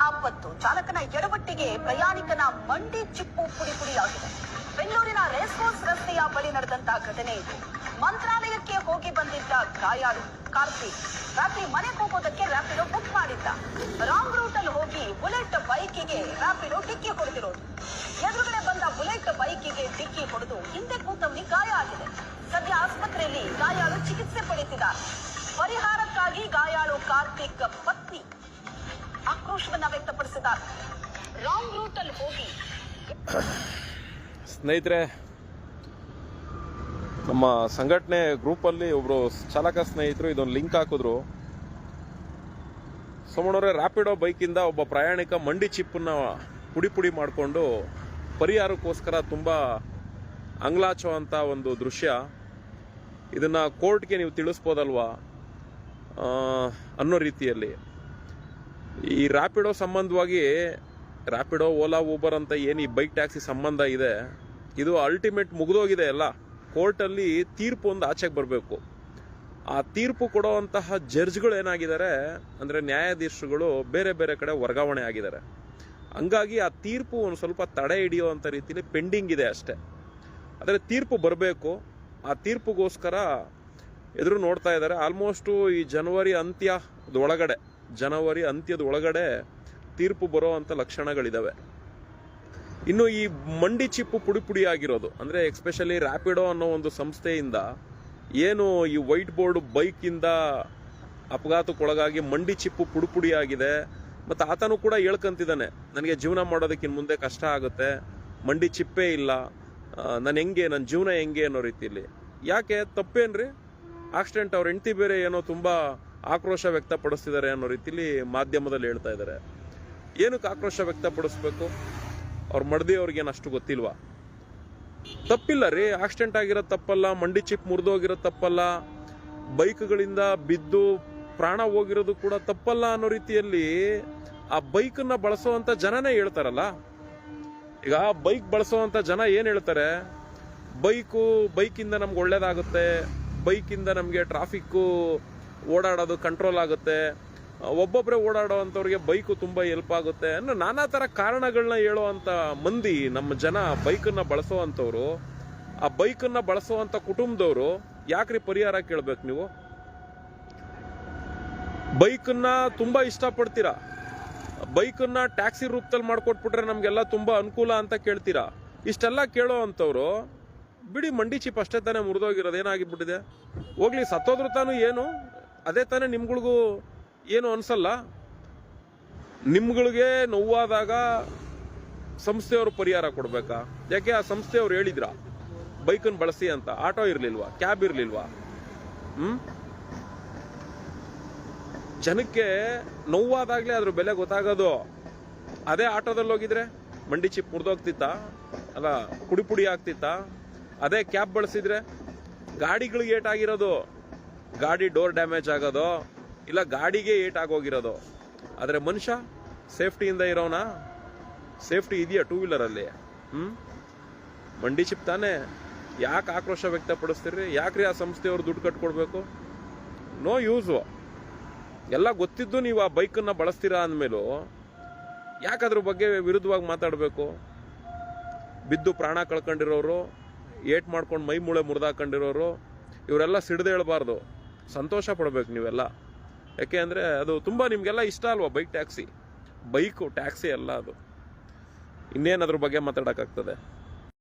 ಆಪತ್ತು. ಚಾಲಕನ ಎಡವಟ್ಟಿಗೆ ಪ್ರಯಾಣಿಕನ ಮಂಡಿ ಚಿಪ್ಪು ಪುಡಿ ಪುಡಿಯಾಗಿದೆ. ಬೆಂಗಳೂರಿನ ರೇಸ್ಕೋರ್ಸ್ ರಸ್ತೆಯ ಬಳಿ ನಡೆದಂತಹ ಘಟನೆ ಇದು. ಮಂತ್ರಾಲಯಕ್ಕೆ ಹೋಗಿ ಬಂದಿದ್ದ ಗಾಯಾಳು ಕಾರ್ತಿಕ್ ರಾತ್ರಿ ಮನೆಗೆ ಹೋಗೋದಕ್ಕೆ ರ್ಯಾಪಿಡೋ ಬುಕ್ ಮಾಡಿದ್ದ. ರಾಂಗ್ ರೂಟ್ ಅಲ್ಲಿ ಹೋಗಿ ಬುಲೆಟ್ ಬೈಕಿಗೆ ರ್ಯಾಪಿಡೋ ಡಿಕ್ಕಿ ಹೊಡೆದಿರೋದು. ಎದುರುಗಡೆ ಬಂದ ಬುಲೆಟ್ ಬೈಕಿಗೆ ಡಿಕ್ಕಿ ಹೊಡೆದು ಹಿಂದೆ ಕೂತವನಿಗೆ ಗಾಯ ಆಗಿದೆ. ಸದ್ಯ ಆಸ್ಪತ್ರೆಯಲ್ಲಿ ಗಾಯಾಳು ಚಿಕಿತ್ಸೆ ಪಡೆಯುತ್ತಿದ್ದಾರೆ. ಪರಿಹಾರಕ್ಕಾಗಿ ಗಾಯಾಳು ಕಾರ್ತಿಕ್ ಪತ್ನಿ ಆಕ್ರೋಶವನ್ನ ವ್ಯಕ್ತಪಡಿಸಿದ್ದಾರೆ. ರಾಂಗ್ ರೂಟ್ ಅಲ್ಲಿ ಹೋಗಿ ಸ್ನೇಹಿತರೆ, ನಮ್ಮ ಸಂಘಟನೆ ಗ್ರೂಪಲ್ಲಿ ಒಬ್ರು ಚಾಲಕ ಸ್ನೇಹಿತರು ಇದೊಂದು ಲಿಂಕ್ ಹಾಕಿದ್ರು. ಸೋಮಣ್ಣವರೇ, ರ್ಯಾಪಿಡೋ ಬೈಕಿಂದ ಒಬ್ಬ ಪ್ರಯಾಣಿಕ ಮಂಡಿ ಚಿಪ್ಪನ್ನ ಪುಡಿ ಪುಡಿ ಮಾಡಿಕೊಂಡು ಪರಿಹಾರಕ್ಕೋಸ್ಕರ ತುಂಬ ಅಂಗ್ಲಾಚೋ ಅಂತ ಒಂದು ದೃಶ್ಯ. ಇದನ್ನ ಕೋರ್ಟ್ಗೆ ನೀವು ತಿಳಿಸ್ಬೋದಲ್ವಾ ಅನ್ನೋ ರೀತಿಯಲ್ಲಿ ಈ ರ್ಯಾಪಿಡೋ ಸಂಬಂಧವಾಗಿ, ರ್ಯಾಪಿಡೋ, ಓಲಾ, ಊಬರ್ ಅಂತ ಏನು ಈ ಬೈಕ್ ಟ್ಯಾಕ್ಸಿ ಸಂಬಂಧ ಇದೆ, ಇದು ಅಲ್ಟಿಮೇಟ್ ಮುಗಿದೋಗಿದೆ. ಎಲ್ಲ ಕೋರ್ಟಲ್ಲಿ ತೀರ್ಪು ಒಂದು ಆಚೆಗೆ ಬರಬೇಕು. ಆ ತೀರ್ಪು ಕೊಡುವಂತಹ ಜಡ್ಜ್ಗಳು ಏನಾಗಿದ್ದಾರೆ ಅಂದರೆ ನ್ಯಾಯಾಧೀಶರುಗಳು ಬೇರೆ ಬೇರೆ ಕಡೆ ವರ್ಗಾವಣೆ ಆಗಿದ್ದಾರೆ. ಹಂಗಾಗಿ ಆ ತೀರ್ಪು ಒಂದು ಸ್ವಲ್ಪ ತಡೆ ಹಿಡಿಯುವಂಥ ರೀತಿಯಲ್ಲಿ ಪೆಂಡಿಂಗ್ ಇದೆ ಅಷ್ಟೇ. ಆದರೆ ತೀರ್ಪು ಬರಬೇಕು. ಆ ತೀರ್ಪುಗೋಸ್ಕರ ಎದುರು ನೋಡ್ತಾ ಇದ್ದಾರೆ. ಆಲ್ಮೋಸ್ಟು ಈ ಜನವರಿ ಅಂತ್ಯದ ಒಳಗಡೆ ತೀರ್ಪು ಬರೋ ಅಂಥ ಲಕ್ಷಣಗಳಿದ್ದಾವೆ. ಇನ್ನು ಈ ಮಂಡಿ ಚಿಪ್ಪು ಪುಡಿ ಪುಡಿ ಆಗಿರೋದು ಅಂದರೆ ಎಕ್ಸ್ಪೆಷಲಿ ರ್ಯಾಪಿಡೋ ಅನ್ನೋ ಒಂದು ಸಂಸ್ಥೆಯಿಂದ ಏನು ಈ ವೈಟ್ ಬೋರ್ಡ್ ಬೈಕಿಂದ ಅಪಘಾತಕ್ಕೊಳಗಾಗಿ ಮಂಡಿ ಚಿಪ್ಪು ಪುಡಿ ಪುಡಿ ಆಗಿದೆ. ಮತ್ತು ಆತನೂ ಕೂಡ ಹೇಳ್ಕೊಂತಿದ್ದಾನೆ, ನನಗೆ ಜೀವನ ಮಾಡೋದಕ್ಕಿಂತ ಮುಂದೆ ಕಷ್ಟ ಆಗುತ್ತೆ, ಮಂಡಿ ಚಿಪ್ಪೇ ಇಲ್ಲ, ನನ್ನ ಜೀವನ ಹೆಂಗೆ ಅನ್ನೋ ರೀತಿಯಲ್ಲಿ. ಯಾಕೆ ತಪ್ಪೇನ್ರಿ? ಆಕ್ಸಿಡೆಂಟ್, ಅವ್ರ ಹೆಂಡತಿ ಬೇರೆ ಏನೋ ತುಂಬ ಆಕ್ರೋಶ ವ್ಯಕ್ತಪಡಿಸ್ತಿದ್ದಾರೆ ಅನ್ನೋ ರೀತಿಯಲ್ಲಿ ಮಾಧ್ಯಮದಲ್ಲಿ ಹೇಳ್ತಾ ಇದ್ದಾರೆ. ಏನಕ್ಕೆ ಆಕ್ರೋಶ ವ್ಯಕ್ತಪಡಿಸ್ಬೇಕು? ಅವ್ರ ಮಡ್ದಿ ಅವ್ರಿಗೇನು ಅಷ್ಟು ಗೊತ್ತಿಲ್ವಾ? ತಪ್ಪಿಲ್ಲ ರೀ, ಆಕ್ಸಿಡೆಂಟ್ ಆಗಿರೋದು ತಪ್ಪಲ್ಲ, ಮಂಡಿ ಚಿಪ್ ಮುರಿದೋಗಿರೋದು ತಪ್ಪಲ್ಲ, ಬೈಕ್ಗಳಿಂದ ಬಿದ್ದು ಪ್ರಾಣ ಹೋಗಿರೋದು ಕೂಡ ತಪ್ಪಲ್ಲ ಅನ್ನೋ ರೀತಿಯಲ್ಲಿ ಆ ಬೈಕನ್ನ ಬಳಸೋವಂಥ ಜನನೇ ಹೇಳ್ತಾರಲ್ಲ. ಈಗ ಬೈಕ್ ಬಳಸೋವಂಥ ಜನ ಏನು ಹೇಳ್ತಾರೆ? ಬೈಕಿಂದ ನಮ್ಗೆ ಒಳ್ಳೇದಾಗುತ್ತೆ, ಬೈಕಿಂದ ನಮಗೆ ಟ್ರಾಫಿಕ್ಕು ಓಡಾಡೋದು ಕಂಟ್ರೋಲ್ ಆಗುತ್ತೆ, ಒಬ್ಬೊಬ್ಬರೇ ಓಡಾಡೋ ಅಂಥವ್ರಿಗೆ ಬೈಕು ತುಂಬ ಹೆಲ್ಪ್ ಆಗುತ್ತೆ ಅನ್ನೋ ನಾನಾ ಥರ ಕಾರಣಗಳನ್ನ ಹೇಳೋ ಅಂಥ ಮಂದಿ ನಮ್ಮ ಜನ ಬೈಕನ್ನು ಬಳಸೋ ಅಂಥವ್ರು. ಆ ಬೈಕನ್ನು ಬಳಸೋವಂಥ ಕುಟುಂಬದವರು ಯಾಕ್ರಿ ಪರಿಹಾರ ಕೇಳ್ಬೇಕು ನೀವು? ಬೈಕನ್ನ ತುಂಬ ಇಷ್ಟಪಡ್ತೀರಾ, ಬೈಕನ್ನ ಟ್ಯಾಕ್ಸಿ ರೂಪದಲ್ಲಿ ಮಾಡ್ಕೊಟ್ಬಿಟ್ರೆ ನಮಗೆಲ್ಲ ತುಂಬ ಅನುಕೂಲ ಅಂತ ಕೇಳ್ತೀರಾ. ಇಷ್ಟೆಲ್ಲ ಕೇಳೋ ಅಂಥವ್ರು ಬಿಡಿ, ಮಂಡಿ ಚಿಪ್ ಅಷ್ಟೇ ತಾನೇ ಮುರಿದೋಗಿರೋದು, ಏನಾಗಿಬಿಟ್ಟಿದೆ ಹೋಗ್ಲಿ, ಸತ್ತೋದ್ರು ತಾನು ಏನು, ಅದೇ ತಾನೇ ನಿಮ್ಗಳಿಗೂ ಏನು ಅನ್ಸಲ್ಲ? ನಿಮ್ಗಳಿಗೆ ನೋವಾದಾಗ ಸಂಸ್ಥೆಯವರು ಪರಿಹಾರ ಕೊಡ್ಬೇಕಾ? ಯಾಕೆ ಆ ಸಂಸ್ಥೆಯವ್ರು ಹೇಳಿದ್ರ ಬೈಕನ್ನು ಬಳಸಿ ಅಂತ? ಆಟೋ ಇರ್ಲಿಲ್ವಾ? ಕ್ಯಾಬ್ ಇರ್ಲಿಲ್ವಾ? ಜನಕ್ಕೆ ನೋವಾದಾಗ್ಲೇ ಅದ್ರ ಬೆಲೆ ಗೊತ್ತಾಗೋದು. ಅದೇ ಆಟೋದಲ್ಲಿ ಹೋಗಿದ್ರೆ ಮಂಡಿ ಚಿಪ್ ಮುರಿದೋಗ್ತಿತ್ತ? ಅಲ್ಲ, ಪುಡಿ ಪುಡಿ ಆಗ್ತಿತ್ತ? ಅದೇ ಕ್ಯಾಬ್ ಬಳಸಿದ್ರೆ ಗಾಡಿಗಳಿಗೆ ಏಟಾಗಿರೋದು, ಗಾಡಿ ಡೋರ್ ಡ್ಯಾಮೇಜ್ ಆಗೋದು, ಇಲ್ಲ ಗಾಡಿಗೆ ಏಟಾಗೋಗಿರೋದು. ಆದರೆ ಮನುಷ್ಯ ಸೇಫ್ಟಿಯಿಂದ ಇರೋನಾ? ಸೇಫ್ಟಿ ಇದೆಯಾ ಟೂ ವೀಲರಲ್ಲಿ? ಮಂಡಿ ಚಿಪ್ ತಾನೇ. ಯಾಕೆ ಆಕ್ರೋಶ ವ್ಯಕ್ತಪಡಿಸ್ತೀರಿ? ಯಾಕ್ರಿ ಆ ಸಂಸ್ಥೆಯವರು ದುಡ್ಡು ಕಟ್ಕೊಡ್ಬೇಕು? No use. ಎಲ್ಲ ಗೊತ್ತಿದ್ದು ನೀವು ಆ ಬೈಕನ್ನು ಬಳಸ್ತೀರಾ ಅಂದಮೇಲೂ ಯಾಕದ್ರ ಬಗ್ಗೆ ವಿರುದ್ಧವಾಗಿ ಮಾತಾಡಬೇಕು? ಬಿದ್ದು ಪ್ರಾಣ ಕಳ್ಕೊಂಡಿರೋರು, ಏಟ್ ಮಾಡ್ಕೊಂಡು ಮೈ ಮೂಳೆ ಮುರಿದಾಕೊಂಡಿರೋರು, ಇವರೆಲ್ಲ ಸಿಡ್ದು ಹೇಳ್ಬಾರ್ದು, ಸಂತೋಷ ಪಡ್ಬೇಕು ನೀವೆಲ್ಲ. ಯಾಕೆ ಅಂದರೆ ಅದು ತುಂಬ ನಿಮಗೆಲ್ಲ ಇಷ್ಟ ಅಲ್ವಾ ಬೈಕ್ ಟ್ಯಾಕ್ಸಿ? ಬೈಕು ಟ್ಯಾಕ್ಸಿ ಅಲ್ಲ ಅದು. ಇನ್ನೇನು ಅದ್ರ ಬಗ್ಗೆ ಮಾತಾಡೋಕ್ಕಾಗ್ತದೆ?